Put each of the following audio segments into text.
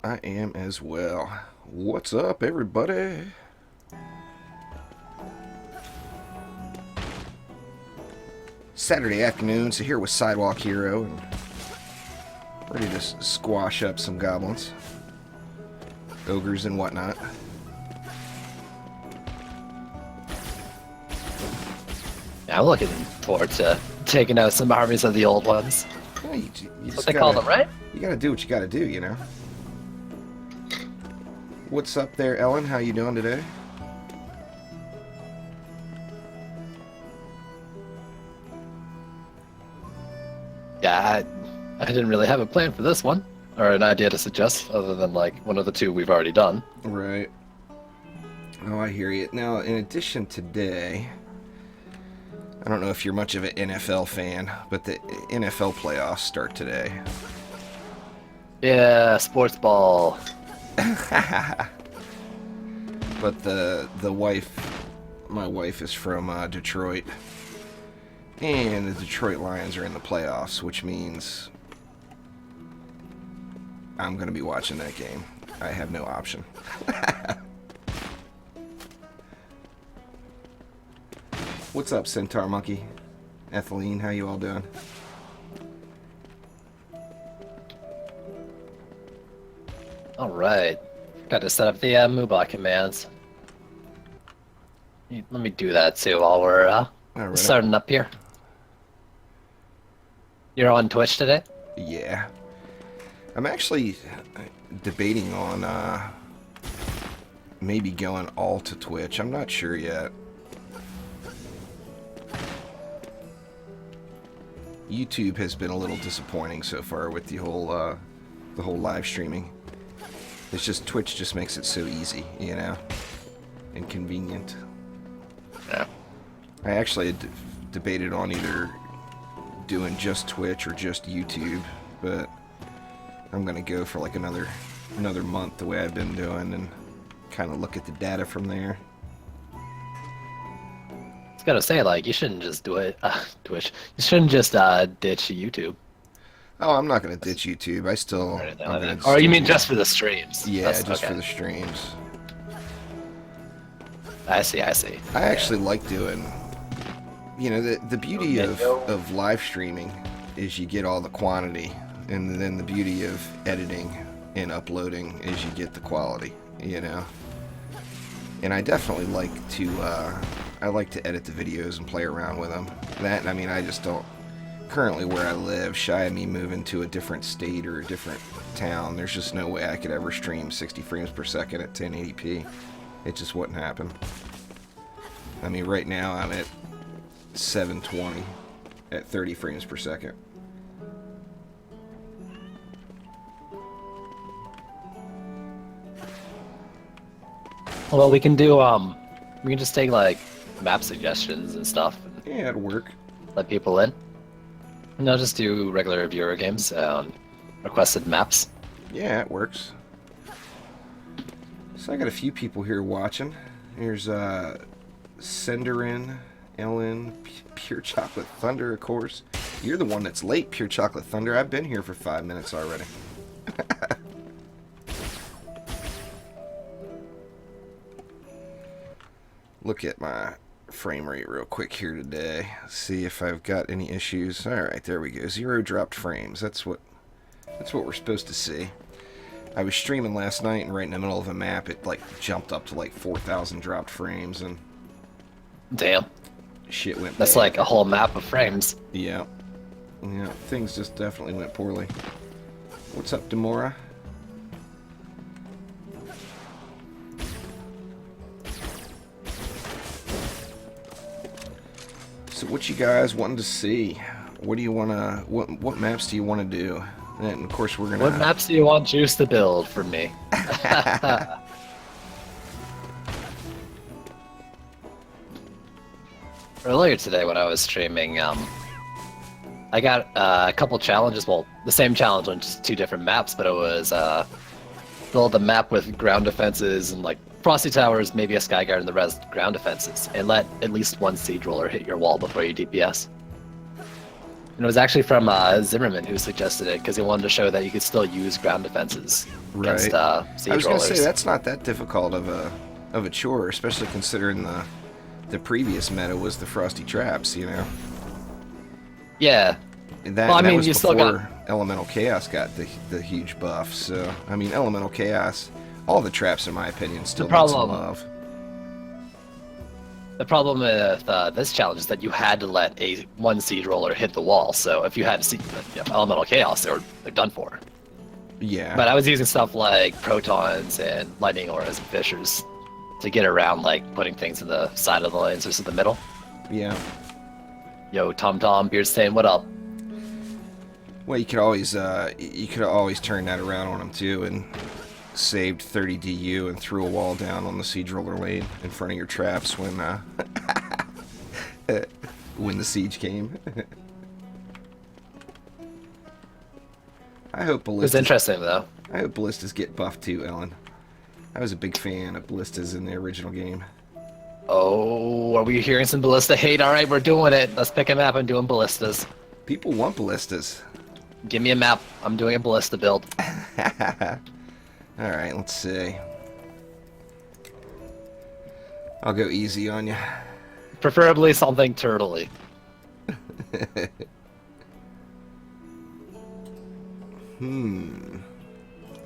I am as well. What's up, everybody? Saturday afternoon, so here with Sidewalk Hero, and ready to squash up some goblins, ogres, and whatnot. Yeah, I'm looking forward to taking out some armies of the old ones. Yeah, you That's just what they call them, right? You gotta do what you gotta do, you know. What's up there, Ellen? How you doing today? Yeah, I didn't really have a plan for this one, or an idea to suggest, other than like one of the two we've already done. Right. Oh, I hear you. Now, in addition today, I don't know if you're much of an NFL fan, but the NFL playoffs start today. Yeah, sports ball. But my wife is from Detroit, and the Detroit Lions are in the playoffs, which means I'm going to be watching that game. I have no option. What's up, Centaur Monkey? Ethylene, how you all doing? All right, got to set up the Mubot commands. Let me do that too while we're Alright. starting up here. You're on Twitch today? Yeah. I'm actually debating on maybe going all to Twitch. I'm not sure yet. YouTube has been a little disappointing so far with the whole live streaming. It's just Twitch just makes it so easy, you know, and convenient. Yeah. I actually had debated on either doing just Twitch or just YouTube, but I'm gonna go for like another month the way I've been doing and kind of look at the data from there. I was gonna say, like, you shouldn't just do it, Twitch. You shouldn't just ditch YouTube. Oh, I'm not gonna ditch YouTube. I'm gonna Or you still mean do- just for the streams? Yeah, That's, just okay. for the streams. I see. I actually like doing, you know, the beauty of live streaming is you get all the quantity, and then the beauty of editing and uploading is you get the quality, you know. And I definitely like to edit the videos and play around with them. That, and I mean, I just don't, currently where I live, shy of me moving to a different state or a different town, there's just no way I could ever stream 60 frames per second at 1080p. It just wouldn't happen. I mean, right now I'm at 720 at 30 frames per second. Well, we can do we can just take like map suggestions and stuff and Yeah, it'd work. let people in. And I'll just do regular viewer games, requested maps. Yeah, it works. So I got a few people here watching. Here's Senderin, Ellen, Pure Chocolate Thunder, of course. You're the one that's late, Pure Chocolate Thunder. I've been here for 5 minutes already. Look at my frame rate real quick here today. See if I've got any issues. Alright, there we go. 0 dropped frames. That's what we're supposed to see. I was streaming last night, and right in the middle of a map, it like jumped up to like 4,000 dropped frames, and Damn, shit went that's bad. like a whole map of frames. Yeah. Yeah, things just definitely went poorly. What's up, Demora? So what you guys wanting to see? What do you want to, what maps do you want to do? And of course we're going to... What maps do you want Juice to build for me? Earlier today when I was streaming, I got a couple challenges. Well, the same challenge on just 2 different maps, but it was build a map with ground defenses and like Frosty Towers, maybe a Skyguard, and the rest ground defenses, and let at least one siege roller hit your wall before you DPS. And it was actually from Zimmerman who suggested it because he wanted to show that you could still use ground defenses against siege I was going to rollers. say that's not that difficult of a chore, especially considering the previous meta was the frosty traps, you know. Yeah. And that, Well, I and that mean, was you still before Elemental Chaos got the huge buff. So I mean, Elemental Chaos, all the traps in my opinion still need some love. The problem with this challenge is that you had to let one siege roller hit the wall. So if you had Elemental Chaos, they're done for. Yeah. But I was using stuff like protons and lightning auras and fissures to get around, like putting things in the side of the lanes versus the middle. Yeah. Yo, Tom Tom, Beard Stain, what up? Well, you could always turn that around on them too, and saved 30 DU and threw a wall down on the siege roller lane in front of your traps when when the siege came. I hope Ballistas. It's interesting though. I hope Ballistas get buffed too, Ellen. I was a big fan of Ballistas in the original game. Oh, are we hearing some Ballista hate? All right, we're doing it. Let's pick a map and doing Ballistas. People want Ballistas. Give me a map. I'm doing a Ballista build. Alright, let's see. I'll go easy on you. Preferably something turtley.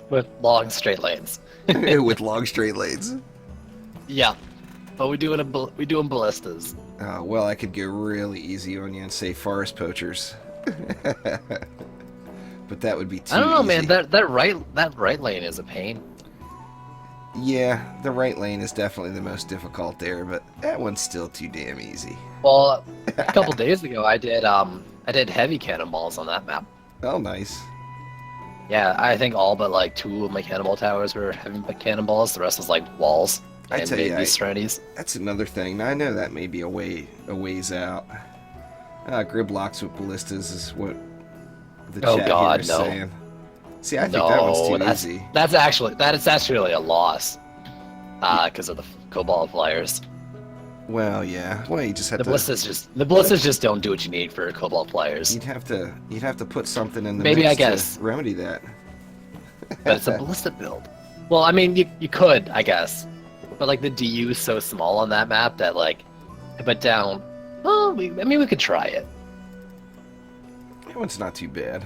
With long straight lanes. With long straight lanes. Yeah, but we doing ballistas. Well, I could go really easy on you and say forest poachers. But that would be too I don't know, easy. man. That right lane is a pain. Yeah, the right lane is definitely the most difficult there, but that one's still too damn easy. Well, a couple days ago, I did heavy cannonballs on that map. Oh, nice. Yeah, I think all but like 2 of my cannonball towers were heavy cannonballs. The rest was like walls and maybe serenity. That's another thing. Now, I know that may be a ways out. Griblocks with ballistas is what the chat here is saying. See, I think that one's too easy. That's actually a loss because of the Cobalt flyers. Well, yeah. Well, you just have the ballistas just don't do what you need for Cobalt flyers. You'd have to put something in the maybe mix I guess to remedy that. But it's a ballista build. Well, I mean, you could, I guess, but like the DU is so small on that map that like, but down. Well, we could try it. That one's not too bad.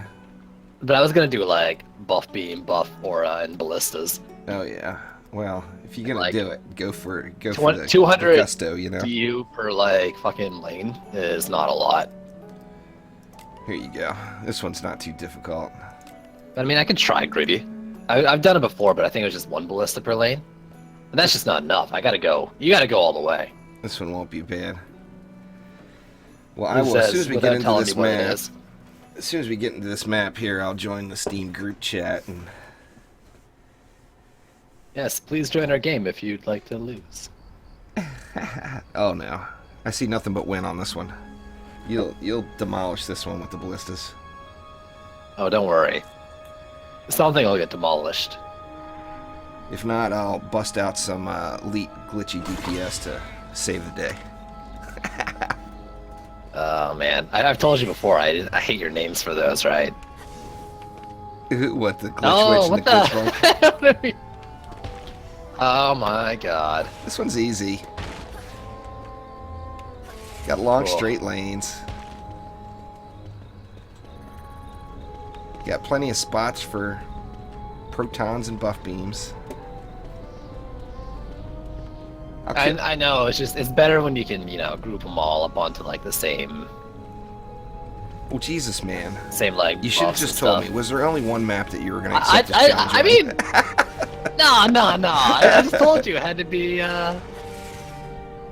But I was gonna do like buff beam, buff aura, and ballistas. Oh yeah. Well, if you're gonna like, do it, go for the 200 gusto, you know. DU per like fucking lane is not a lot. Here you go. This one's not too difficult. But I mean, I can try gritty. I've done it before, but I think it was just 1 ballista per lane, and that's just not enough. You gotta go all the way. This one won't be bad. Well, I will as soon as we get into this map. As soon as we get into this map here, I'll join the Steam group chat and. Yes, please join our game if you'd like to lose. Oh no, I see nothing but win on this one. You'll demolish this one with the ballistas. Oh, don't worry. Something will get demolished. If not, I'll bust out some elite glitchy DPS to save the day. Oh man, I've told you before. I hate your names for those, right? What, the glitch witch and the glitch monk? Oh my god. This one's easy. Got long straight lanes. Got plenty of spots for protons and buff beams. I know, it's better when you can, group them all up onto like the same. Well, Jesus, man. Same like. You should have just told me. Was there only one map that you were going to accept this challenge? I mean, no. I just told you it had to be.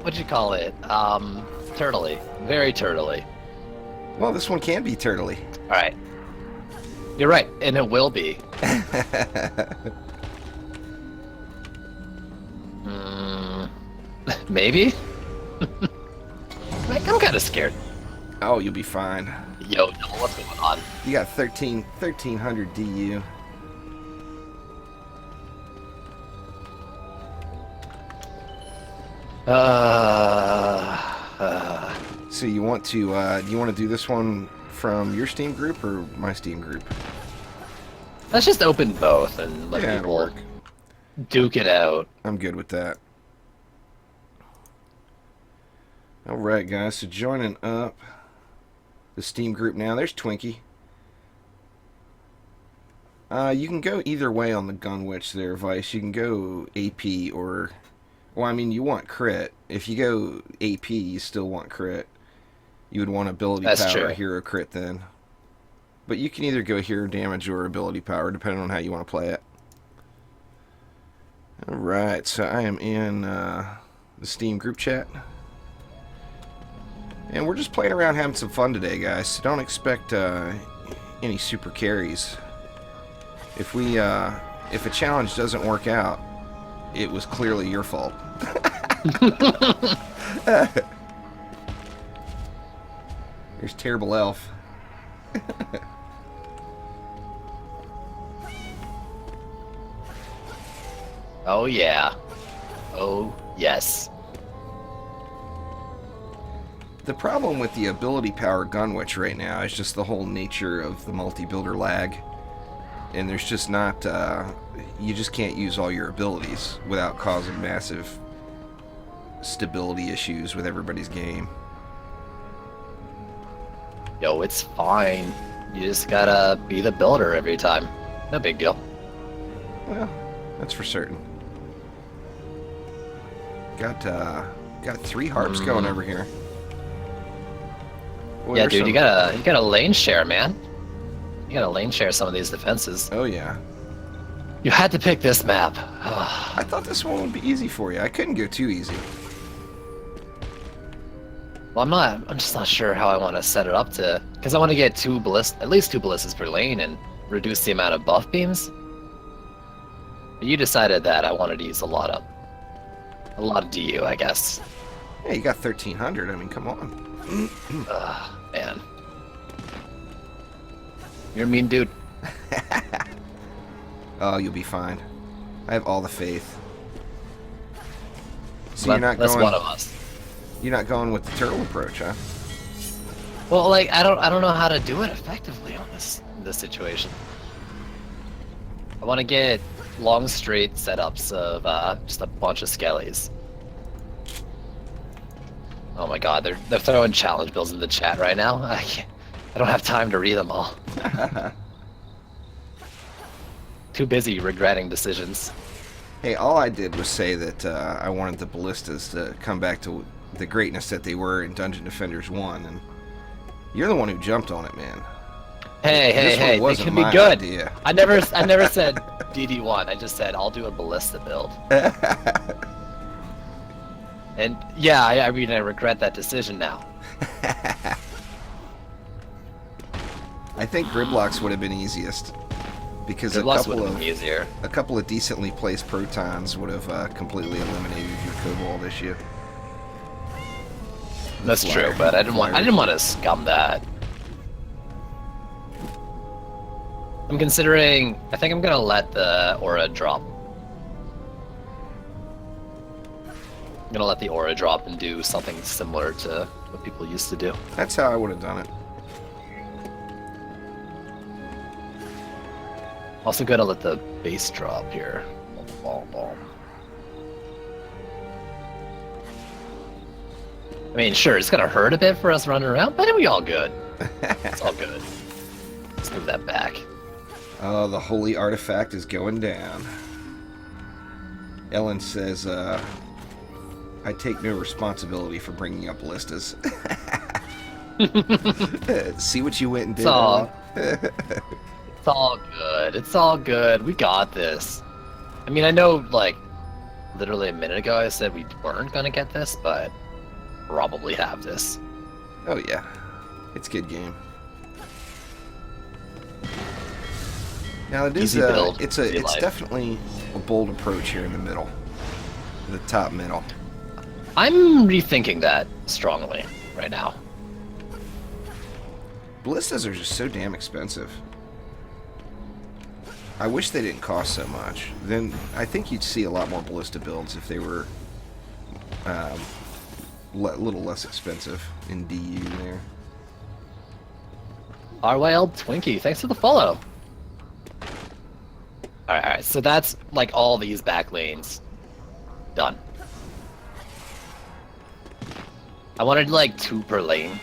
What'd you call it? Turtley. Very turtley. Well, this one can be turtley. All right. You're right, and it will be. Maybe? I'm kind of scared. Oh, you'll be fine. Yo, what's going on? You got 1300 DU. So you want to do this one from your Steam group or my Steam group? Let's just open both and let Yeah, it'll people work. duke it out. I'm good with that. Alright, guys, so joining up the Steam group now. There's Twinkie. You can go either way on the Gunwitch there, Vice. You can go AP or... Well, I mean, you want crit. If you go AP, you still want crit. You would want ability That's power true. or hero crit then. But you can either go hero damage or ability power, depending on how you want to play it. Alright, so I am in the Steam group chat. And we're just playing around having some fun today, guys. So don't expect any super carries. If a challenge doesn't work out, it was clearly your fault. There's Terrible Elf. Oh yeah. Oh yes. The problem with the ability power Gunwitch right now is just the whole nature of the multi-builder lag. And there's just not, you just can't use all your abilities without causing massive stability issues with everybody's game. Yo, it's fine. You just gotta be the builder every time. No big deal. Well, that's for certain. Got 3 harps going over here. Boy, Yeah, there's dude, some- you gotta lane share, man. You gotta lane share some of these defenses. Oh yeah. You had to pick this map. I thought this one would be easy for you. I couldn't go too easy. Well, I'm just not sure how I want to set it up to, because I want to get at least two ballistas per lane and reduce the amount of buff beams. But you decided that I wanted to use a lot of DU, I guess. Yeah, you got 1300. I mean, come on. Man. You're a mean dude. Oh, you'll be fine. I have all the faith. So That's one of us. You're not going with the turtle approach, huh? Well, like I don't know how to do it effectively on this situation. I want to get long straight setups of just a bunch of skellies. Oh my god, they're throwing challenge builds in the chat right now. I don't have time to read them all. Too busy regretting decisions. Hey, all I did was say that I wanted the ballistas to come back to the greatness that they were in Dungeon Defenders 1, and you're the one who jumped on it, man. Hey, they wasn't can be my good. idea. I never said DD1. I just said I'll do a ballista build. And yeah, I mean I regret that decision now. I think Griblocks would have been easiest, because Gridlocks would have been easier. a couple of decently placed protons would have completely eliminated your Cobalt issue. That's Flyer. true, but I didn't Flyer. want to scum that. I'm considering. I think I'm gonna let the aura drop. I'm gonna let the aura drop and do something similar to what people used to do. That's how I would have done it. Also gonna let the base drop here. I mean, sure, it's gonna hurt a bit for us running around, but it'll be all good. It's all good. Let's move that back. Oh, the holy artifact is going down. Ellen says, I take no responsibility for bringing up ballistas. See what you went and did, Ellen? It's all good. It's all good. We got this. I mean, I know, like, literally a minute ago I said we weren't gonna get this, but probably have this. Oh yeah, it's a good game. Now it is Easy build, it's easy it's life. definitely a bold approach here in the middle, the top middle. I'm rethinking that strongly right now. Ballistas are just so damn expensive. I wish they didn't cost so much. Then I think you'd see a lot more ballista builds if they were a little less expensive in DU there. RYL Twinkie, thanks for the follow. Alright, so that's like all these back lanes done. I wanted like 2 per lane.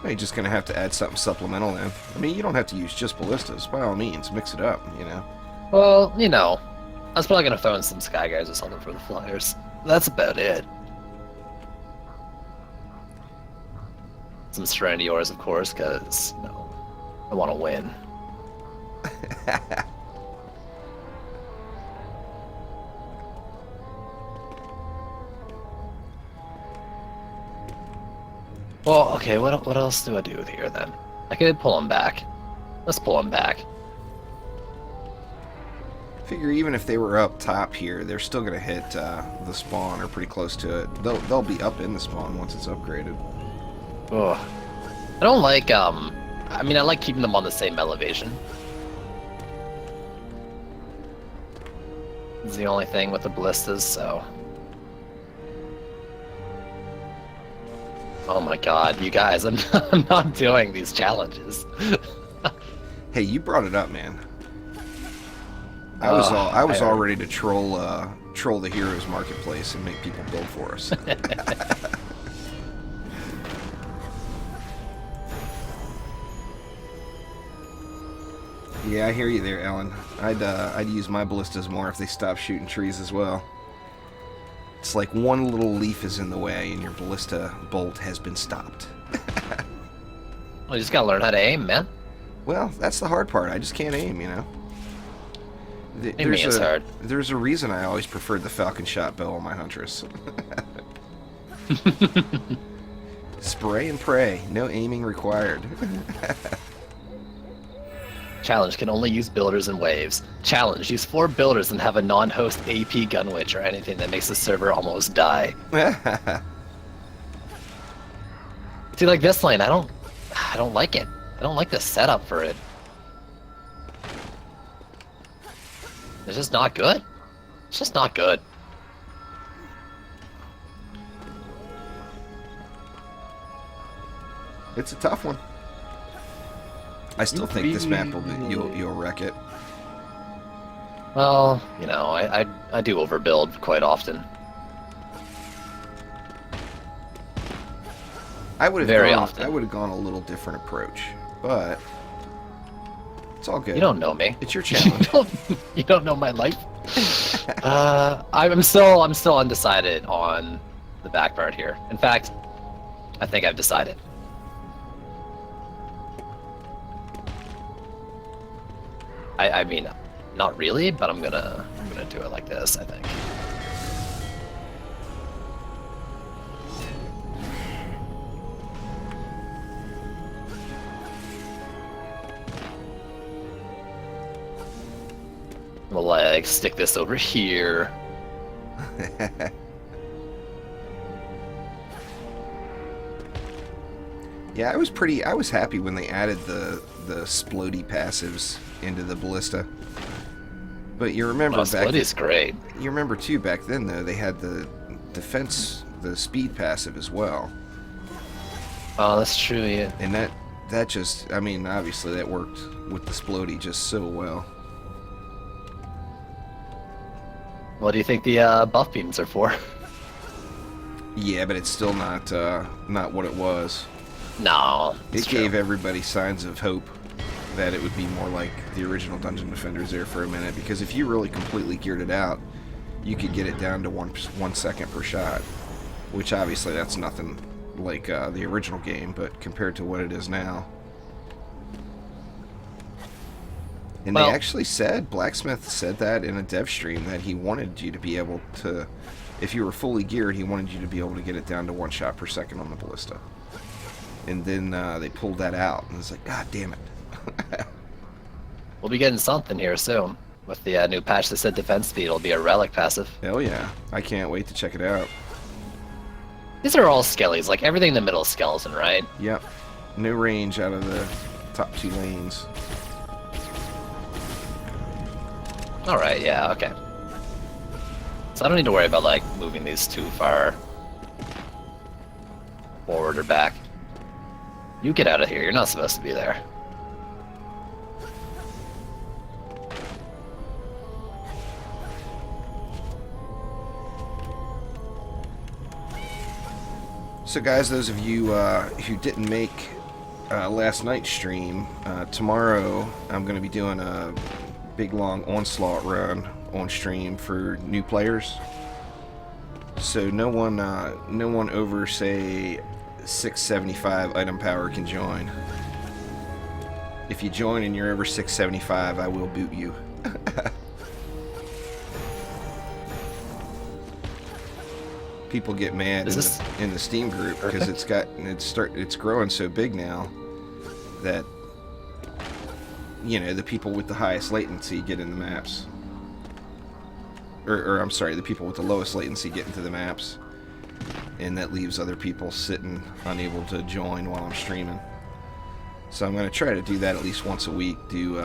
Well, you're just gonna have to add something supplemental then. I mean, you don't have to use just ballistas. By all means, mix it up, you know. Well, you know, I was probably gonna throw in some Sky Guys or something for the Flyers. That's about it. Some Serenity Ores, of course, because, you know, I want to win. Well, okay, what else do I do here then? I could pull him back. Let's pull him back. Figure even if they were up top here, they're still gonna hit the spawn or pretty close to it. They'll be up in the spawn once it's upgraded. Ugh. I don't like, I mean, I like keeping them on the same elevation. It's the only thing with the ballistas, so... Oh my god, you guys, I'm not doing these challenges. Hey, you brought it up, man. I was all ready to troll the Heroes Marketplace and make people build for us. Yeah, I hear you there, Ellen. I'd use my ballistas more if they stopped shooting trees as well. It's like one little leaf is in the way and your ballista bolt has been stopped. Well, you just gotta learn how to aim, man. Well, that's the hard part. I just can't aim, you know. Aiming is hard. There's a reason I always preferred the Falcon Shot bow on my Huntress. Spray and pray. No aiming required. Challenge, can only use builders and waves. Challenge, use 4 builders and have a non-host AP gunwitch or anything that makes the server almost die. See, like this lane, I don't like it. I don't like the setup for it. It's just not good. It's just not good. It's a tough one. I still think this map will be, you'll wreck it. Well, you know, I do overbuild quite often. I would have Very often. I would have gone a little different approach, but it's all good. You don't know me. It's your challenge. You don't know my life. I'm still undecided on the back part here. In fact, I think I've decided. I mean, not really, but I'm gonna do it like this, I think. We'll like stick this over here. Yeah, I was happy when they added the splody passives into the ballista. But you remember back then, Splody's great. You remember too back then though, they had the defense, the speed passive as well. Oh, that's true, yeah. And that just, I mean, obviously that worked with the splody just so well. What do you think the buff beams are for? Yeah, but it's still not what it was. No, It gave everybody signs of hope that it would be more like the original Dungeon Defenders there for a minute, because if you really completely geared it out, you could get it down to 1 second per shot, which obviously that's nothing like the original game, but compared to what it is now. And well, they actually said, Blacksmith said that in a dev stream, that he wanted you to be able to, if you were fully geared, he wanted you to be able to get it down to 1 shot per second on the ballista. And then they pulled that out, and it's like, God damn it. We'll be getting something here soon. With the new patch that said defense speed, it'll be a relic passive. Hell yeah. I can't wait to check it out. These are all skellies, like everything in the middle is skeleton, right? Yep. No range out of the top 2 lanes. Alright, yeah, okay. So I don't need to worry about, like, moving these too far forward or back. You get out of here. You're not supposed to be there. So guys, those of you who didn't make last night's stream, tomorrow I'm going to be doing a big long onslaught run on stream for new players. So no one over, say, 675 item power can join. If you join and you're over 675, I will boot you. People get mad in the Steam group because it's growing so big now that, you know, the people with the highest latency get in the maps. Or I'm sorry, the people with the lowest latency get into the maps, and that leaves other people sitting unable to join while I'm streaming. So I'm going to try to do that at least once a week, do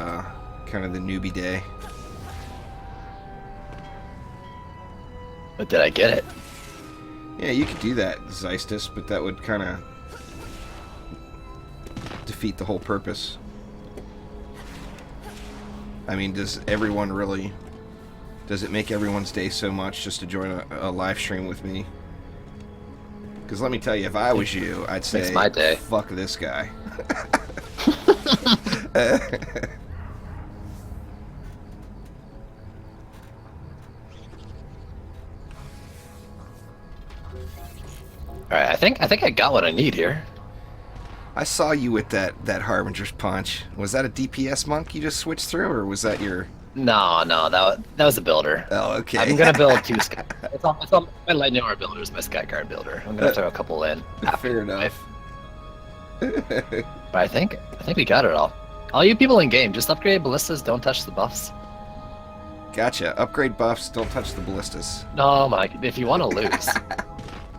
kind of the newbie day. But did I get it? Yeah, you could do that, Zystis, but that would kind of defeat the whole purpose. I mean, does it make everyone's day so much just to join a live stream with me? Because let me tell you, if I was you, I'd say, my day. Fuck this guy. Alright, I think I got what I need here. I saw you with that Harbinger's Punch. Was that a DPS monk you just switched through, or was that your... No, that was a builder. Oh, okay. I'm gonna build 2 sky. It's on my lightning ore builder is my sky card builder. I'm gonna throw a couple in. Fair enough. But I think we got it all. All you people in game, just upgrade ballistas. Don't touch the buffs. Gotcha. Upgrade buffs. Don't touch the ballistas. No, Mike. If you want to lose,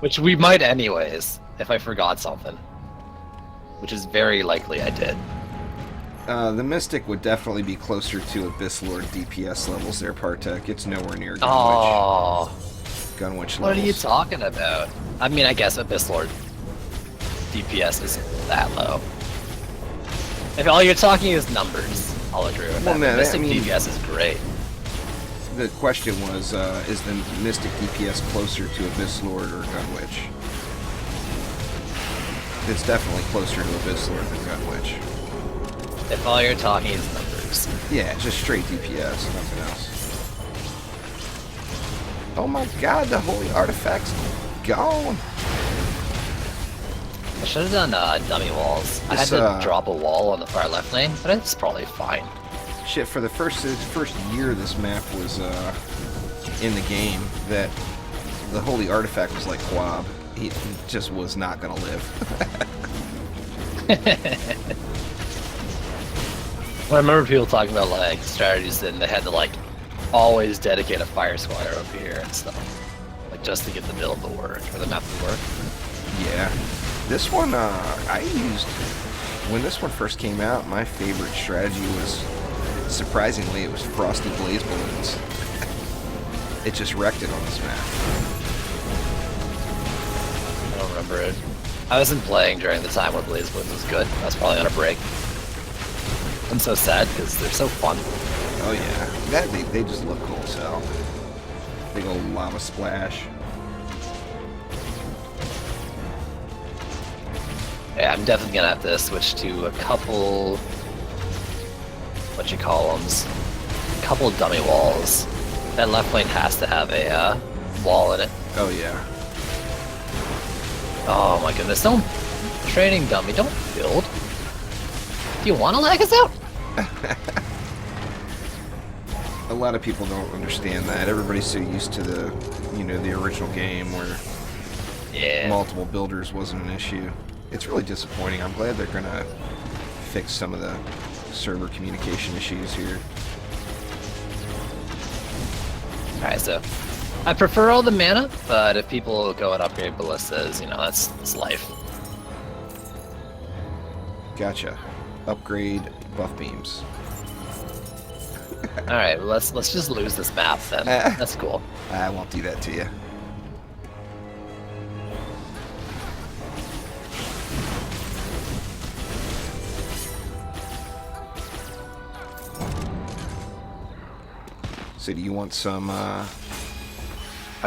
which we might anyways, if I forgot something, which is very likely I did. The Mystic would definitely be closer to Abyss Lord DPS levels there, Partek. It's nowhere near Gunwitch. Oh, Gunwitch levels. what are you talking about? I mean, I guess Abyss Lord DPS isn't that low. If all you're talking is numbers, I'll agree with that. No, Mystic DPS is great. The question was, is the Mystic DPS closer to Abyss Lord or Gunwitch? It's definitely closer to Abyss Lord than Gunwitch. If all you're talking is numbers. Yeah, just straight DPS, nothing else. Oh my god, the holy artifact's gone! I should have done dummy walls. I had to drop a wall on the far left lane, but it's probably fine. Shit, for the first year this map was in the game, that the holy artifact was like Quab. He just was not gonna live. I remember people talking about like strategies and they had to like always dedicate a fire squire over here and stuff, like just to get the build to work or the map to work. Yeah, this one I used when this one first came out. My favorite strategy was, surprisingly, it was Frosty Blaze Balloons. It just wrecked it on this map. I don't remember it. I wasn't playing during the time when Blaze Balloons was good. I was probably on a break. I'm so sad because they're so fun. Oh yeah, they just look cool as hell. Big old lava splash. Yeah, I'm definitely gonna have to switch to a couple, a couple dummy walls. That left lane has to have a wall in it. Oh yeah. Oh my goodness, don't training dummy, don't build. Do you want to lag us out? A lot of people don't understand that. Everybody's so used to the original game where multiple builders wasn't an issue. It's really disappointing. I'm glad they're gonna fix some of the server communication issues here. Alright, so I prefer all the mana, but if people go and upgrade ballistas, that's life. Gotcha. Upgrade buff beams. Alright, well, let's just lose this map then. That's cool. I won't do that to you. So do you want some, I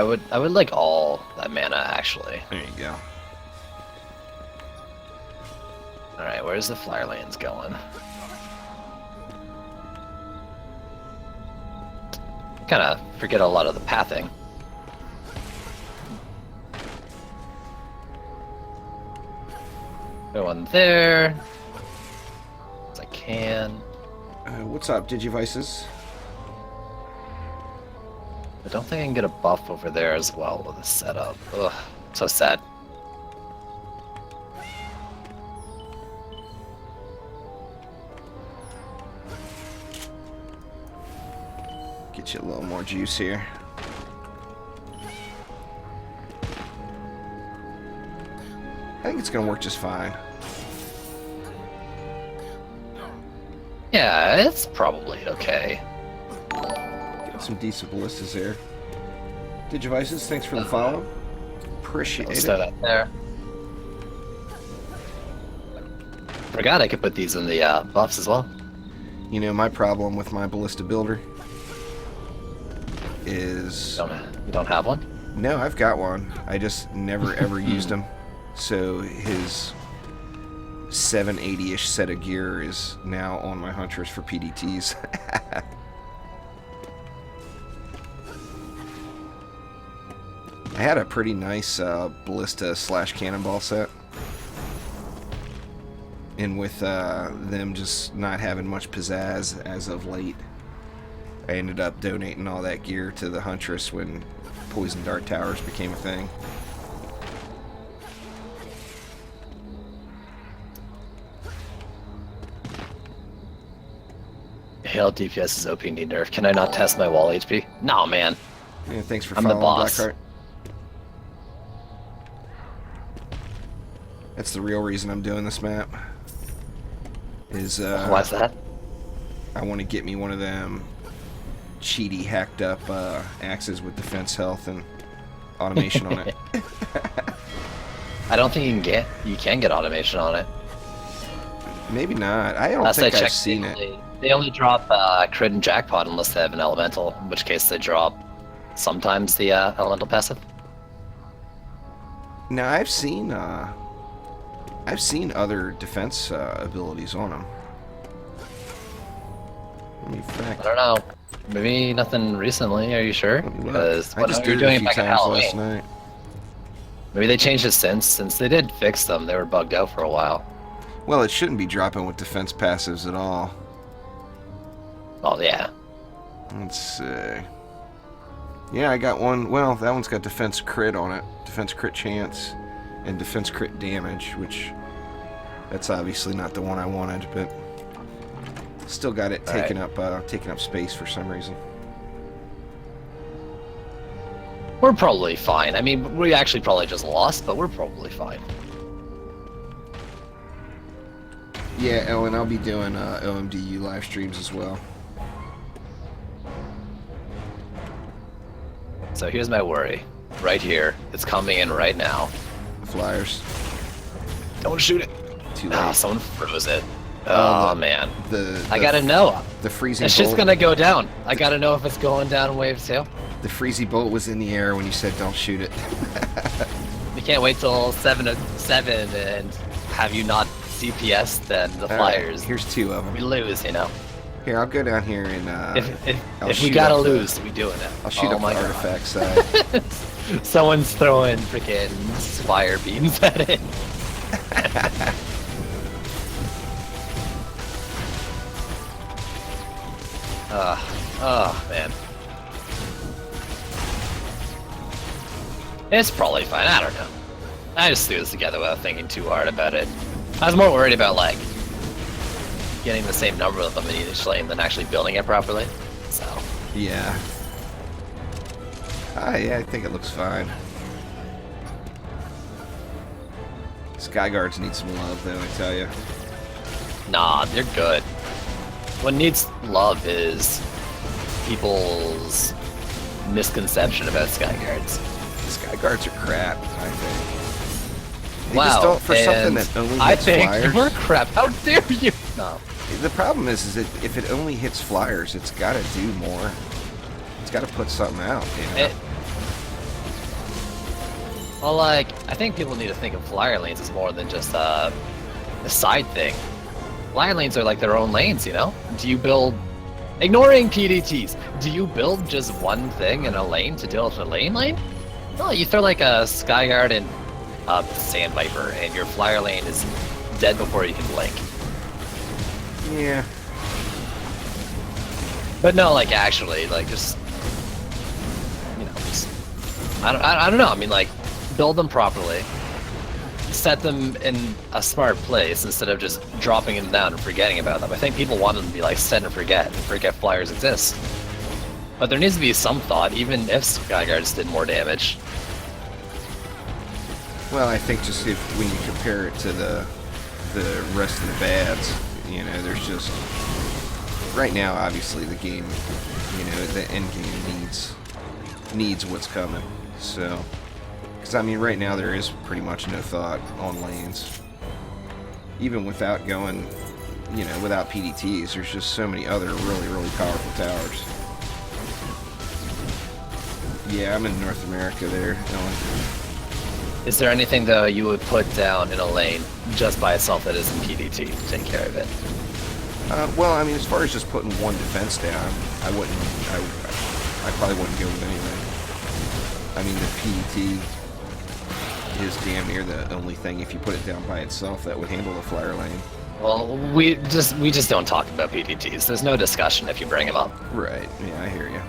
would like all that mana, actually. There you go. Alright, where's the flyer lanes going? Kinda forget a lot of the pathing. Go on there. As I can. What's up, Digivices? I don't think I can get a buff over there as well with the setup. Ugh, so sad. Get you a little more juice here. I think it's gonna work just fine. Yeah, it's probably okay. Got some decent ballistas there. Digivices, thanks for the follow. Appreciate Let's it. throw that there. Forgot I could put these in the buffs as well. You know, my problem with my ballista builder is... You don't have one? No, I've got one. I just never ever used him. So his 780-ish set of gear is now on my hunters for PDTs. I had a pretty nice ballista / cannonball set. And with them just not having much pizzazz as of late, I ended up donating all that gear to the Huntress when Poison Dart Towers became a thing. Hail DPS is OP need nerf. Can I not test my wall HP? No, man. Yeah, thanks for I'm the following, boss. Blackheart. That's the real reason I'm doing this map. Is Why's that? I want to get me one of them cheaty hacked up axes with defense health and automation on it. I don't think you can get automation on it. Maybe not. I don't Last think I I've checked, seen it. they only drop crit and jackpot unless they have an elemental, in which case they drop sometimes the elemental passive. Now I've seen other defense abilities on them. Let me I fact. don't know. Maybe nothing recently. Are you sure? Let me look. Because I just you're did it doing a it few back at times Halloween. last night. Maybe they changed it since they did fix them. They were bugged out for a while. Well, it shouldn't be dropping with defense passives at all. Oh yeah. Let's see. Yeah, I got one. Well, that one's got defense crit on it. Defense crit chance and defense crit damage, which that's obviously not the one I wanted, but still got it taking up space for some reason. We're probably fine. I mean, we actually probably just lost, but we're probably fine. Yeah, Ellen, I'll be doing OMDU live streams as well. So here's my worry. Right here. It's coming in right now. Flyers. Don't shoot it. Too late. Ah, someone froze it. Oh, man. I gotta know. The freezing It's bolt. just gonna go down. I gotta know if it's going down wave 2. The freezy bolt was in the air when you said don't shoot it. We can't wait till 7 and have you not DPS then the All right, flyers. here's 2 of them. We lose, you know. Here, I'll go down here and I'll If we shoot gotta up the- lose, we doing it. I'll shoot Oh up my the God. artifact side. Someone's throwing freaking fire beams at it. Oh man. It's probably fine, I don't know. I just threw this together without thinking too hard about it. I was more worried about like getting the same number of them initially and then actually building it properly. So Yeah. Yeah, I think it looks fine. Skyguards need some love, though, I tell you. nah, they're good. What needs love is people's misconception about Skyguards. The Skyguards are crap, I think. They Wow, just don't, for something and that only I hits think flyers. you're crap. How dare you? No. The problem is that if it only hits flyers, it's got to do more. It's got to put something out, you know? Well, like, I think people need to think of flyer lanes as more than just a side thing. Flyer lanes are like their own lanes, you know? Do you build... Ignoring PDTs, do you build just one thing in a lane to deal with a lane? No, you throw like a Skyguard and a Sand Viper, and your flyer lane is dead before you can blink. Yeah. But no, like, actually, like, just... You know, just... I don't know, I mean, like, build them properly. Set them in a smart place instead of just dropping them down and forgetting about them. I think people want them to be like set and forget flyers exist. But there needs to be some thought, even if Skyguards did more damage. Well, I think just when you compare it to the rest of the bads, you know, there's just... Right now, obviously, the game, you know, the end game needs what's coming, so... Because, I mean, right now there is pretty much no thought on lanes. Even without going, you know, without PDTs, there's just so many other really, really powerful towers. Yeah, I'm in North America there, Ellen. Is there anything, though, you would put down in a lane just by itself that isn't PDT to take care of it? Well, I mean, as far as just putting one defense down, I probably wouldn't go with anything. I mean, the PDT is damn near the only thing, if you put it down by itself, that would handle the flyer lane. Well, we just don't talk about PDTs. There's no discussion if you bring them up. Right, yeah, I hear you.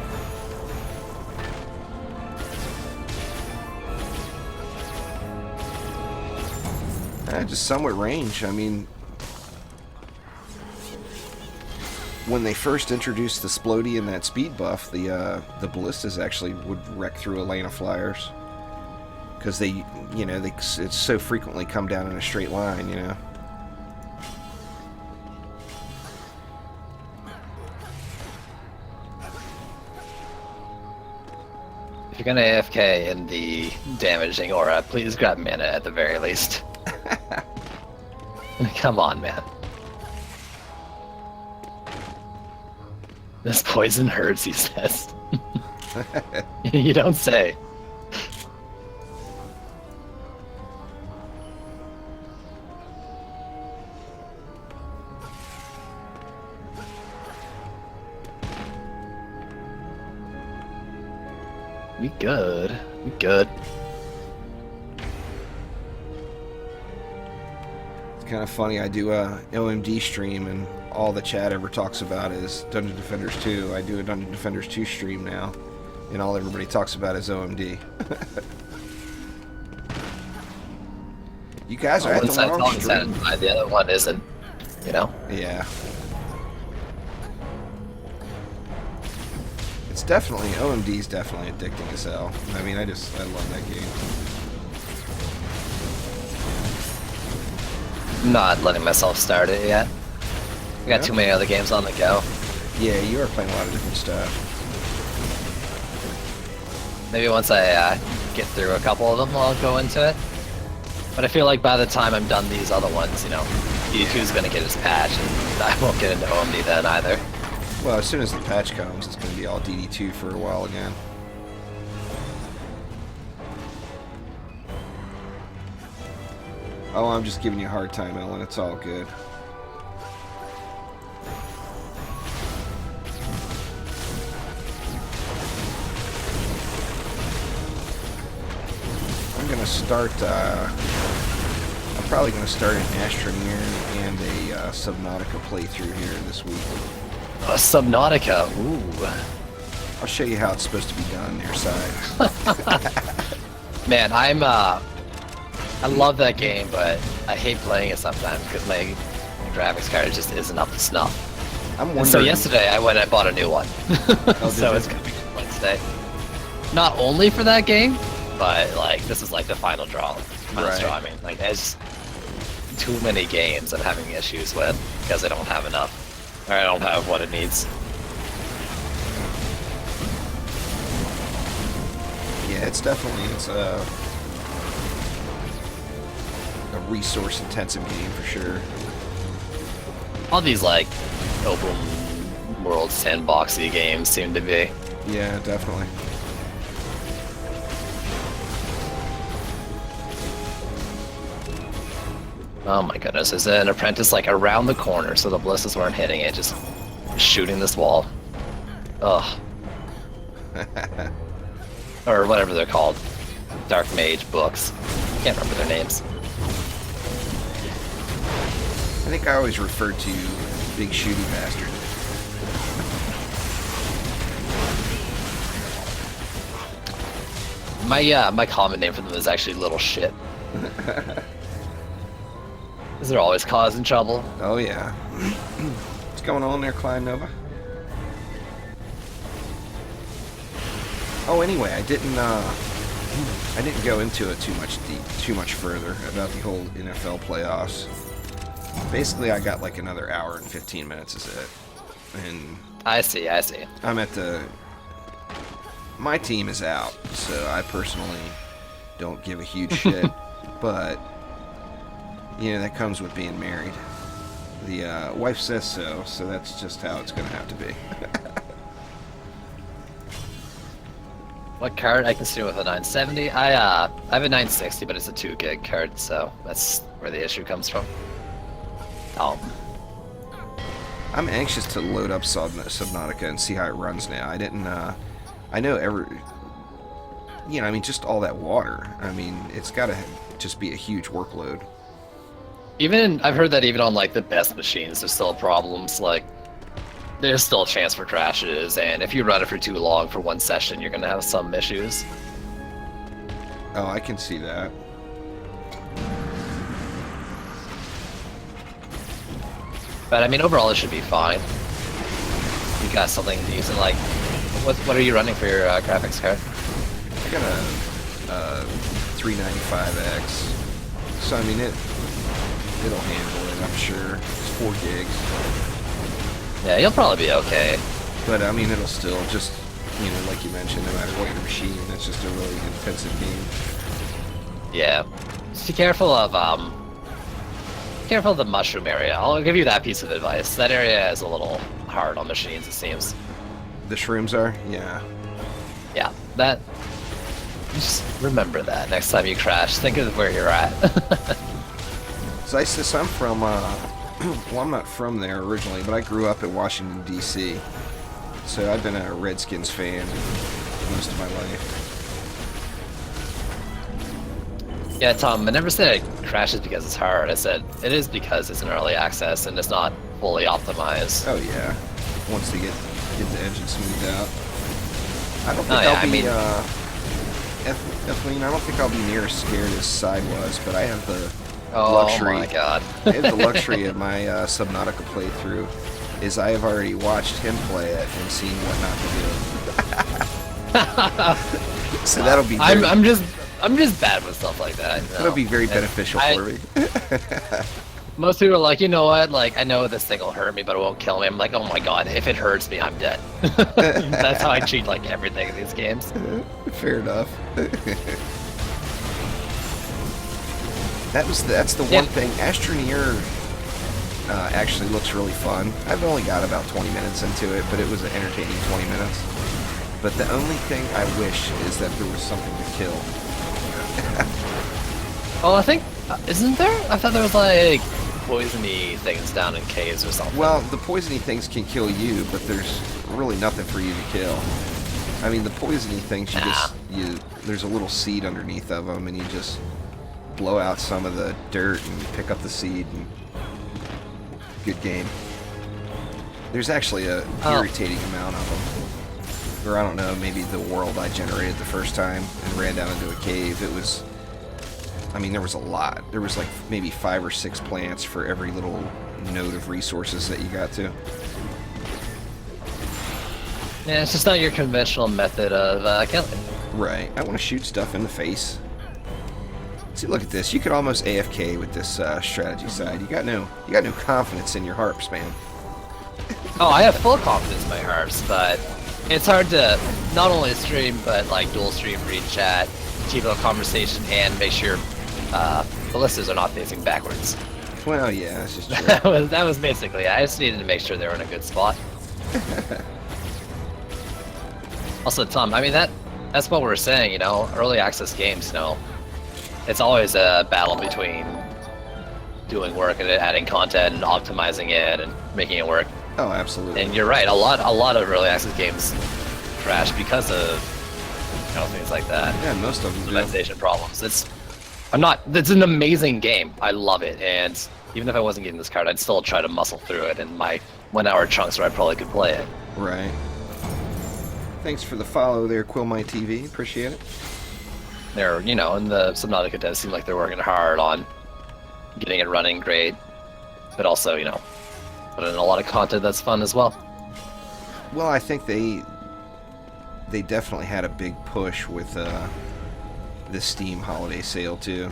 Just somewhat range. I mean, when they first introduced the Splody and that speed buff, the Ballistas actually would wreck through a lane of flyers. Because they, you know, it's so frequently come down in a straight line, you know. If you're gonna AFK in the damaging aura, please grab mana at the very least. Come on, man. This poison hurts, he says. You don't say. We good. We good. It's kind of funny. I do a OMD stream, and all the chat ever talks about is Dungeon Defenders 2. I do a Dungeon Defenders 2 stream now, and all everybody talks about is OMD. You guys are at the wrong stream. The other one isn't, you know? Yeah. It's definitely, OMD's definitely addicting as hell. I mean, I love that game. I'm not letting myself start it yet. I got too many other games on the go. Yeah, you are playing a lot of different stuff. Maybe once I get through a couple of them, I'll go into it. But I feel like by the time I'm done these other ones, you know, DD2's gonna get his patch, and I won't get into OMD then either. Well, as soon as the patch comes, it's going to be all DD2 for a while again. Oh, I'm just giving you a hard time, Ellen. It's all good. I'm going to start, I'm probably going to start an Astroneer and a Subnautica playthrough here this week. Subnautica, ooh. I'll show you how it's supposed to be done on your side. Man, I love that game, but I hate playing it sometimes because my graphics card just isn't up to snuff. I'm wondering... So yesterday I went and bought a new one. Oh, so it's coming Wednesday. Not only for that game, but like this is like the final straw. I mean, like there's too many games I'm having issues with because I don't have enough. Or I don't have what it needs. Yeah, it's definitely a resource-intensive game for sure. All these like open world sandboxy games seem to be. Yeah, definitely. Oh my goodness, is an apprentice like around the corner so the ballistas weren't hitting it, just shooting this wall. Ugh. Or whatever they're called. Dark Mage books. Can't remember their names. I think I always refer to Big Shooty Bastard. My common name for them is actually Little Shit. Because they're always causing trouble. Oh yeah. What's going on there, Klein Nova? Oh, anyway, I didn't go into it too much further about the whole NFL playoffs. Basically, I got like another hour and 15 minutes is it. And I see. I'm at my team is out, so I personally don't give a huge shit. But you know, that comes with being married. The wife says so that's just how it's gonna have to be. What card? I can stream with a 970. I have a 960, but it's a 2 gig card, so that's where the issue comes from. I'm anxious to load up Subnautica and see how it runs now. I didn't, I know you know, I mean, just all that water. I mean, it's gotta just be a huge workload. I've heard that even on like the best machines, there's still problems. Like, there's still a chance for crashes, and if you run it for too long for one session, you're gonna have some issues. Oh, I can see that. But I mean, overall, it should be fine. You got something decent. Like, what are you running for your graphics card? I got a 395X. So I mean, it'll handle it, I'm sure. It's 4 gigs. Yeah, you'll probably be okay. But I mean, it'll still just, you know, like you mentioned, no matter what your machine, it's just a really intensive game. Yeah. Just be careful of the mushroom area. I'll give you that piece of advice. That area is a little hard on machines, it seems. The shrooms are? Yeah. Yeah, that... Just remember that next time you crash. Think of where you're at. So I'm from, well, I'm not from there originally, but I grew up in Washington, D.C. So I've been a Redskins fan most of my life. Yeah, Tom, I never said it crashes because it's hard. I said it is because it's an early access and it's not fully optimized. Oh, yeah. Once they get the engine smoothed out. I don't think I'll be, Ethylene, I don't think I'll be near as scared as Side was, but I have the luxury. Oh my god. I have the luxury of my Subnautica playthrough, is I have already watched him play it and seen what not to do. So that'll be very, I'm just bad with stuff like that. That'll be very beneficial for me. Most people are like, you know what, like, I know this thing will hurt me, but it won't kill me. I'm like, oh my god, if it hurts me, I'm dead. That's how I treat, like, everything in these games. Fair enough. That's the one thing. Astroneer actually looks really fun. I've only got about 20 minutes into it, but it was an entertaining 20 minutes. But the only thing I wish is that there was something to kill. Oh, I think, isn't there? I thought there was, like, poisony things down in caves or something. Well, the poisony things can kill you, but there's really nothing for you to kill. I mean, the poisony things, there's a little seed underneath of them, and you just blow out some of the dirt and pick up the seed, and good game. There's actually a irritating amount of them. Or I don't know, maybe the world I generated the first time and ran down into a cave, it was, I mean, there was a lot. There was like maybe 5 or 6 plants for every little node of resources that you got to. Yeah, it's just not your conventional method of killing. Right. I want to shoot stuff in the face. See, look at this. You could almost AFK with this strategy side. You got no confidence in your harps, man. Oh, I have full confidence in my harps, but it's hard to not only stream, but like dual stream, read chat, keep a conversation, and make sure ballistas are not facing backwards. Well, yeah, that's just true. that was basically it. I just needed to make sure they were in a good spot. Also, Tom, I mean that's what we're saying, you know, early access games, you know, it's always a battle between doing work and adding content and optimizing it and making it work. Oh, absolutely. And you're right, a lot of early access games crash because of, you know, things like that. Yeah, most of them do. Implementation problems. It's an amazing game. I love it, and even if I wasn't getting this card, I'd still try to muscle through it in my 1 hour chunks where I probably could play it. Right. Thanks for the follow there, Quillmite TV. Appreciate it. They're, you know, and the Subnautica devs seem like they're working hard on getting it running great, but also, you know, putting in a lot of content that's fun as well. Well, I think they definitely had a big push with the Steam holiday sale too.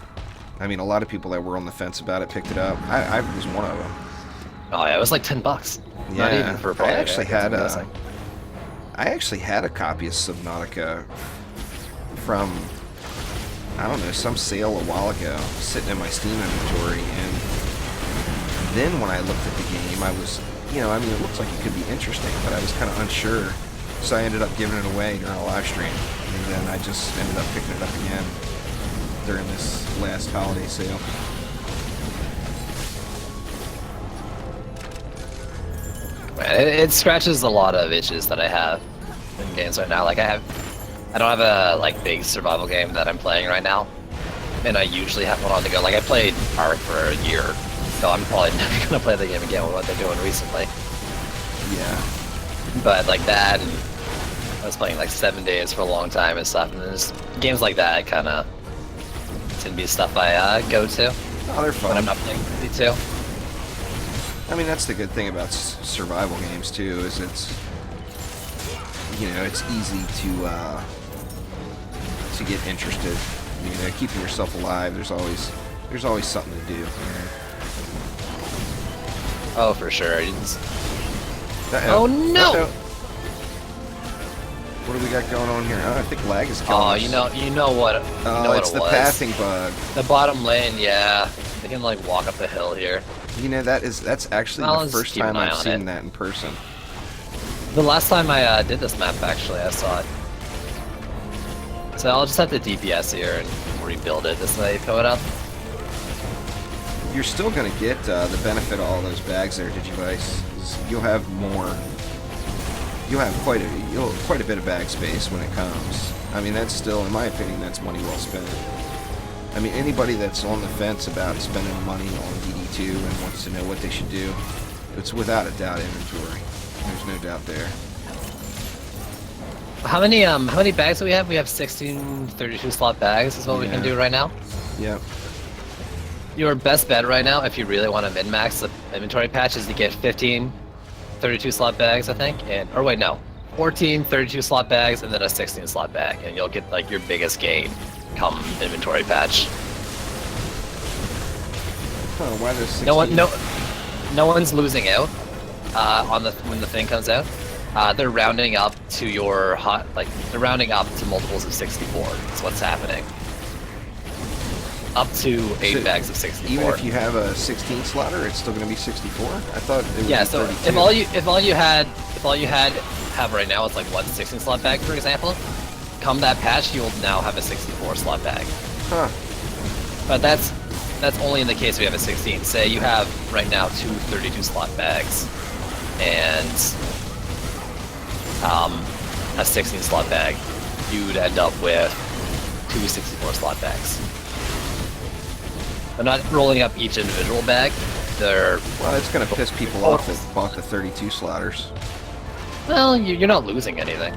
I mean, a lot of people that were on the fence about it picked it up. I was one of them. Oh yeah, it was like $10. Yeah, Not even for a I actually had a copy of Subnautica from, I don't know, some sale a while ago, sitting in my Steam inventory, and then when I looked at the game, I was, you know, I mean, it looks like it could be interesting, but I was kind of unsure, so I ended up giving it away during a live stream, and then I just ended up picking it up again during this last holiday sale. It scratches a lot of itches that I have in games right now. Like I don't have a like big survival game that I'm playing right now, and I usually have one on the go. Like I played Ark for a year, so I'm probably never gonna play the game again with what they're doing recently. Yeah. But like that, and I was playing like 7 days for a long time and stuff. And there's games like that kind of tend to be stuff I go to. Oh, they're fun. When I'm not playing DD2. I mean, that's the good thing about survival games too, is it's, you know, it's easy to get interested. You know, keeping yourself alive. There's always something to do. Oh, for sure. Uh-oh. Oh no! Uh-oh. What do we got going on here? Oh, I think lag is killing us. You know what? It's the passing bug. The bottom lane, yeah. They can like walk up the hill here. You know, that's actually the first time I've seen that in person. The last time I did this map, actually, I saw it. So I'll just have to DPS here and rebuild it this way, throw it up. You're still going to get the benefit of all those bags there, Digivice. You'll have more. You'll have quite a bit of bag space when it comes. I mean, that's still, in my opinion, that's money well spent. I mean, anybody that's on the fence about spending money on DD2 and wants to know what they should do, it's without a doubt inventory. There's no doubt there. How many bags do we have? We have 16 32 slot bags is what we can do right now. Yep. Your best bet right now, if you really want to min-max the inventory patch, is to get 15 32 slot bags, I think, or wait, no, 14 32 slot bags and then a 16 slot bag, and you'll get like your biggest gain come inventory patch. Oh, why there's 16? No one's losing out when the thing comes out. They're rounding up to they're rounding up to multiples of 64. That's what's happening. Up to 8 bags of 64. Even if you have a 16 slotter, it's still going to be 64. I thought it would be 32. So if all you have right now is like one 16 slot bag, for example, come that patch, you'll now have a 64 slot bag. Huh. But that's only in the case we have a 16. Say you have right now 2 32 slot bags and a 16 slot bag, you'd end up with 2 64 slot bags. I'm not rolling up each individual bag. Well, it's going to piss people off that bought the 32 slotters. Well, you're not losing anything.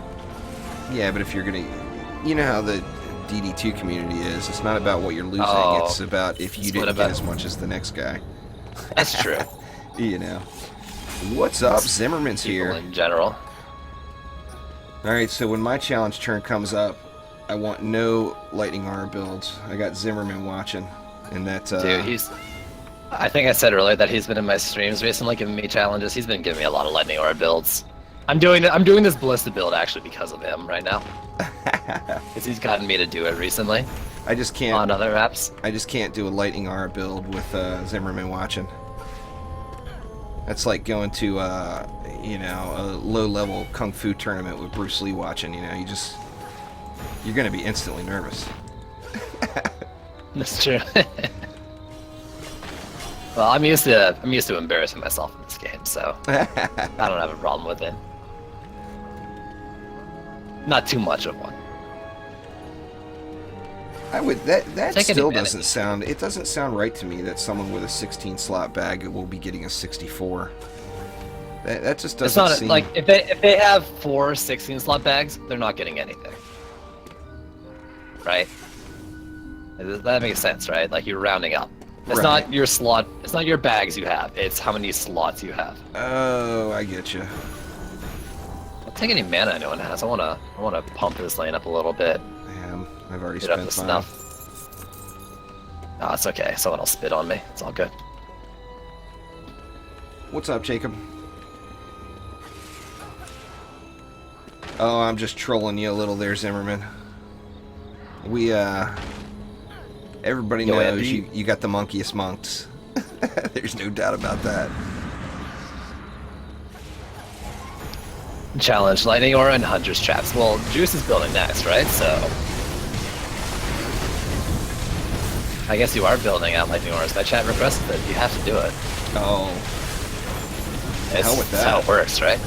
Yeah, but if you're going to... You know how the DD2 community is. It's not about what you're losing. It's about if you didn't get as much as the next guy. That's true. You know. What's up? Zimmerman's here. In general. Alright, so when my challenge turn comes up, I want no lightning armor builds. I got Zimmerman watching. And that, Dude, I think I said earlier that he's been in my streams recently giving me challenges. He's been giving me a lot of lightning aura builds. I'm doing this Ballista build actually because of him right now. Because he's gotten me to do it recently. I just can't... On other maps. I just can't do a lightning aura build with Zimmerman watching. That's like going to, you know, a low-level kung fu tournament with Bruce Lee watching. You know, you're going to be instantly nervous. That's true. Well, I'm used to embarrassing myself in this game, so I don't have a problem with it. Not too much of one. I would that Take still advantage. doesn't sound. It doesn't sound right to me that someone with a 16 slot bag will be getting a 64. That just doesn't It's not seem like if they have 4 16-slot bags, they're not getting anything. Right? That makes sense, right? Like you're rounding up. It's Right. not your slot. It's not your bags you have. It's how many slots you have. Oh, I get you. I'll take any mana anyone has. I wanna pump this lane up a little bit. Damn, I've already Get up spent to mine. snuff. Oh, it's okay. Someone will spit on me. It's all good. What's up, Jacob? Oh, I'm just trolling you a little there, Zimmerman. We, everybody Yo, knows Andy. you got the monkiest monks. There's no doubt about that. Challenge lightning aura and hunter's traps. Well, Juice is building next, right? So I guess you are building out lightning auras. My chat requested it. You have to do it. Oh, It's, hell with it's how that. it works, right?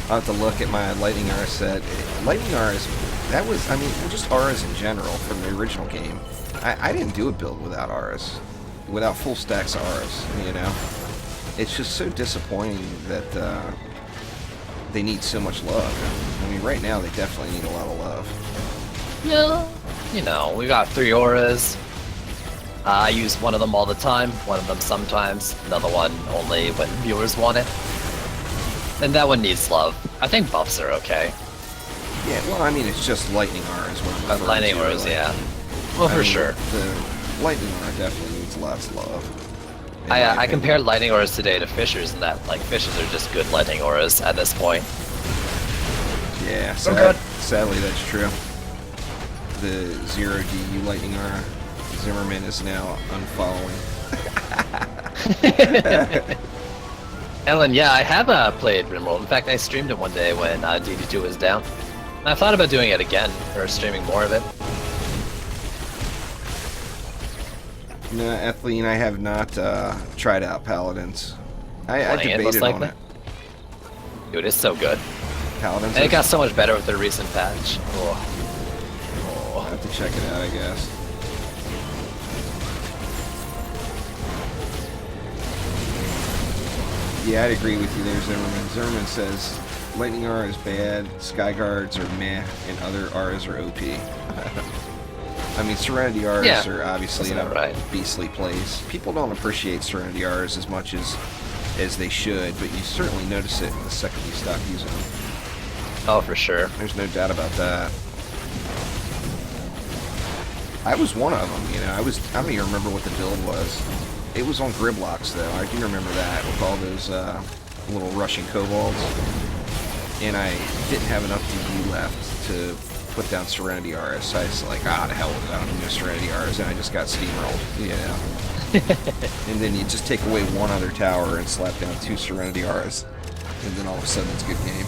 I'll have to look at my lightning aura set. Lightning auras, that was, I mean, just auras in general from the original game. I didn't do a build without auras, without full stacks of auras, you know? It's just so disappointing that they need so much love. I mean, right now they definitely need a lot of love. Yeah. You know, we got 3 auras. I use one of them all the time, one of them sometimes, another one only when viewers want it. And that one needs love. I think buffs are okay. Yeah, well, I mean, it's just lightning auras. What I'm referring Lightning to, auras, like, yeah. Well, I for mean, sure. The lightning aura definitely needs lots of love. in my I opinion. compared lightning auras today to fishers, and that like fishers are just good lightning auras at this point. Yeah, Okay. sadly that's true. The 0DU lightning aura, Zimmerman is now unfollowing. Ellen, yeah, I have played Rimworld. In fact, I streamed it one day when DD2 was down. And I thought about doing it again, or streaming more of it. No, Ethline, I have not tried out Paladins. I Playing it, most debated on likely. it. Dude, it's so good. Paladins, And it got so much better with the recent patch. Oh. I'll have to check it out, I guess. Yeah, I'd agree with you there, Zimmerman. Zimmerman says, Lightning Aura is bad, Sky Guards are meh, and other auras are OP. I mean, Serenity auras Yeah, are obviously in that's a about right. beastly place. People don't appreciate Serenity auras as much as they should, but you certainly notice it the second you stop using them. Oh, for sure. There's no doubt about that. I was one of them, you know. I don't even remember what the build was. It was on Griblocks, though. I do remember that, with all those little Russian kobolds. And I didn't have enough DD left to put down Serenity Auras, so I was like, the hell with it, I'm gonna do Serenity Auras, and I just got steamrolled, you know. And then you just take away one other tower and slap down 2 Serenity Auras, and then all of a sudden it's a good game.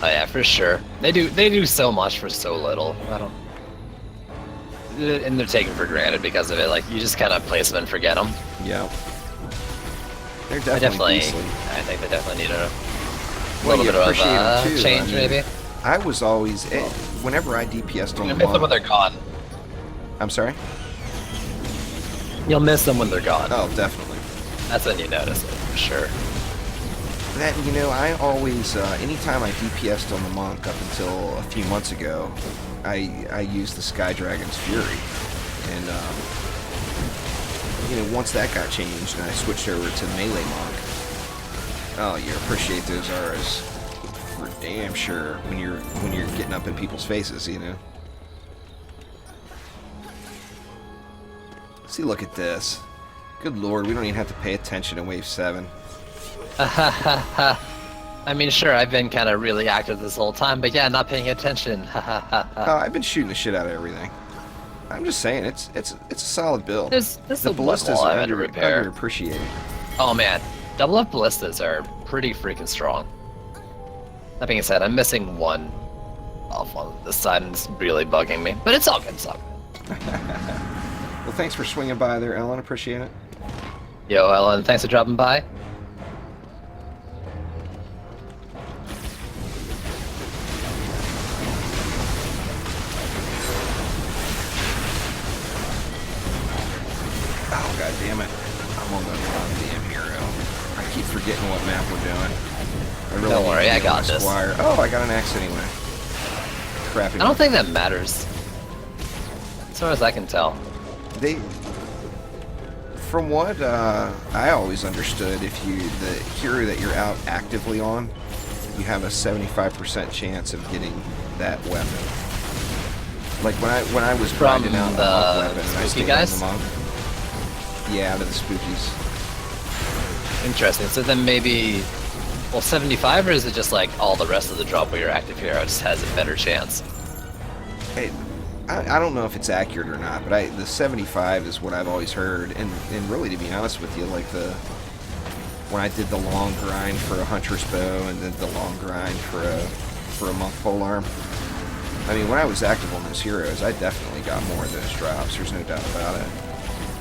Oh yeah, for sure. They do so much for so little. I don't. And they're taken for granted because of it. Like you just kind of place them and forget them. Yeah. They're I definitely beastly. I think they definitely need a Well, little you bit appreciate 'em of too, change, I mean, maybe. I was always, whenever I DPS'd on You'll the miss them when monk, they're gone. I'm sorry? You'll miss them when they're gone. Oh, definitely. That's when you notice it, for sure. That, you know, I always, anytime I DPS'd on the monk up until a few months ago, I used the Sky Dragon's Fury. And, you know, once that got changed and I switched over to Melee Monk, oh, you appreciate those auras for damn sure when you're getting up in people's faces, you know? See, look at this. Good lord, we don't even have to pay attention in Wave 7. I mean, sure, I've been kind of really active this whole time, but yeah, not paying attention. Oh, I've been shooting the shit out of everything. I'm just saying, it's a solid build. There's The a ballistas wall I are had to repair. underappreciated. Oh man, double up ballistas are pretty freaking strong. That being said, I'm missing one off on this side and it's really bugging me. But it's all good, it's all good. Well, thanks for swinging by there, Ellen. Appreciate it. Yo, Ellen, thanks for dropping by. Oh, god damn it. I'm on the wrong damn hero. I keep forgetting what map we're doing. I really Don't need worry, to I get got my this. Squire. Oh, I got an axe anyway. Crappy. I don't think that matters. As far as I can tell. They, from what I always understood, if the hero that you're out actively on, you have a 75% chance of getting that weapon. Like when I was From grinding out the monk weapon, and I spooky stayed guys? on the monk. Yeah, out of the spookies. Interesting. So then maybe, well, 75, or is it just like all the rest of the drop where your active hero just has a better chance? Hey, I don't know if it's accurate or not, but the 75 is what I've always heard, and really, to be honest with you, like when I did the long grind for a hunter's bow and then the long grind for a monk polearm, I mean, when I was active on those heroes, I definitely got more of those drops. There's no doubt about it.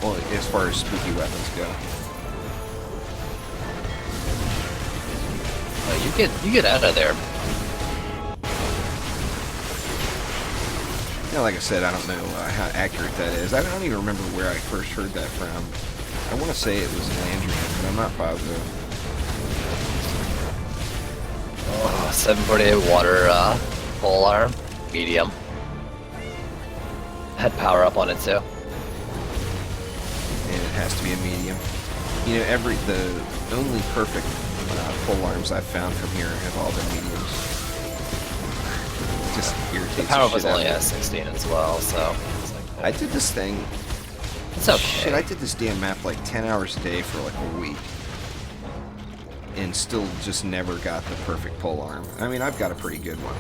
Well, as far as spooky weapons go. Oh, you get out of there. You know, like I said, I don't know how accurate that is. I don't even remember where I first heard that from. I want to say it was Landrian, but I'm not positive. Oh, 748 water pole arm, medium. Had power up on it too. And it has to be a medium. You know, the only perfect pole arms I've found from here have all been mediums. It just irritates The power the was shit out only of me. at 16 as well, so it's like, I did this thing. it's okay. Shit, I did this damn map like 10 hours a day for like a week. And still just never got the perfect pole arm. I mean, I've got a pretty good one.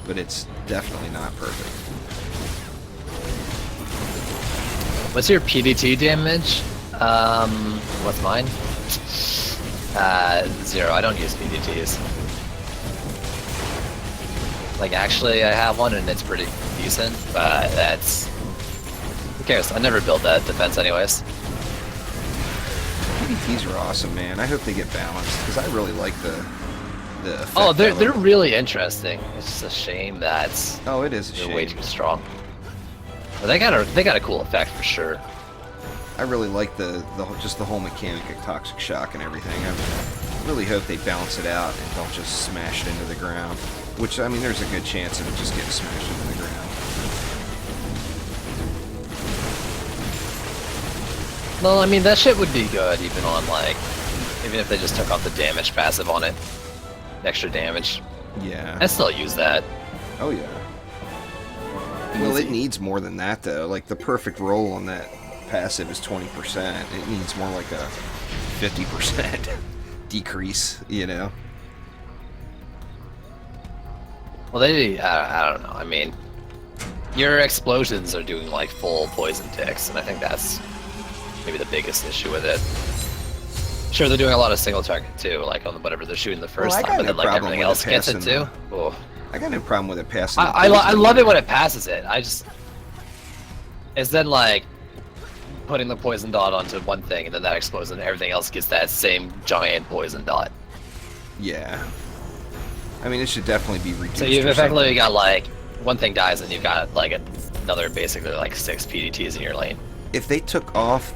But it's definitely not perfect. What's your PDT damage? What's mine? 0. I don't use PDTs. Like, actually, I have one and it's pretty decent, but that's... Who cares? I never build that defense anyways. PvPs are awesome, man. I hope they get balanced, because I really like the effect. Oh, they're element. really interesting. It's just a shame that Oh, it is a they're shame. way too strong. But they got a cool effect for sure. I really like just the whole mechanic of toxic shock and everything. I really hope they balance it out and don't just smash it into the ground. Which, I mean, there's a good chance of it just getting smashed into the ground. Well, I mean, that shit would be good even on, like, even if they just took off the damage passive on it. Extra damage. Yeah. I still use that. Oh, yeah. Well, it needs more than that, though. Like, the perfect roll on that passive is 20%. It needs more like a 50% decrease, you know? Well, I don't know. I mean, your explosions are doing, like, full poison ticks, and I think that's maybe the biggest issue with it. Sure, they're doing a lot of single target, too, like on whatever they're shooting the first I time, got but no then, like, problem everything with else it gets it, passing, too. Oh. I got no problem with it passing. I love it when it passes it. It's then, like, putting the poison dot onto one thing, and then that explodes, and everything else gets that same giant poison dot. Yeah. I mean, it should definitely be reduced. So you've or effectively something. got, like, one thing dies, and you've got, like, another basically, like, 6 PDTs in your lane. If they took off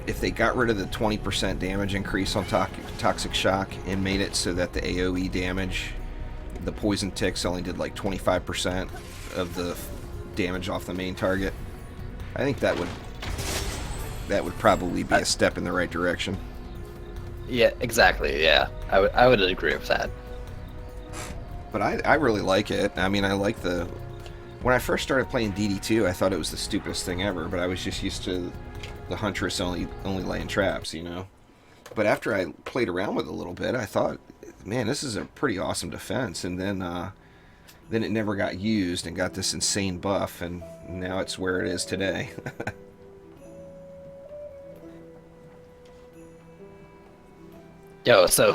if they got rid of the 20% damage increase on toxic shock and made it so that the AoE damage, the poison ticks only did like 25% of the damage off the main target, I think that would probably be a step in the right direction. Yeah, exactly, yeah. I would agree with that. But I really like it. I mean, I like when I first started playing DD2, I thought it was the stupidest thing ever, but I was just used to the Huntress only laying traps, you know? But after I played around with it a little bit, I thought, man, this is a pretty awesome defense. And then then it never got used and got this insane buff, and now it's where it is today. Yo, so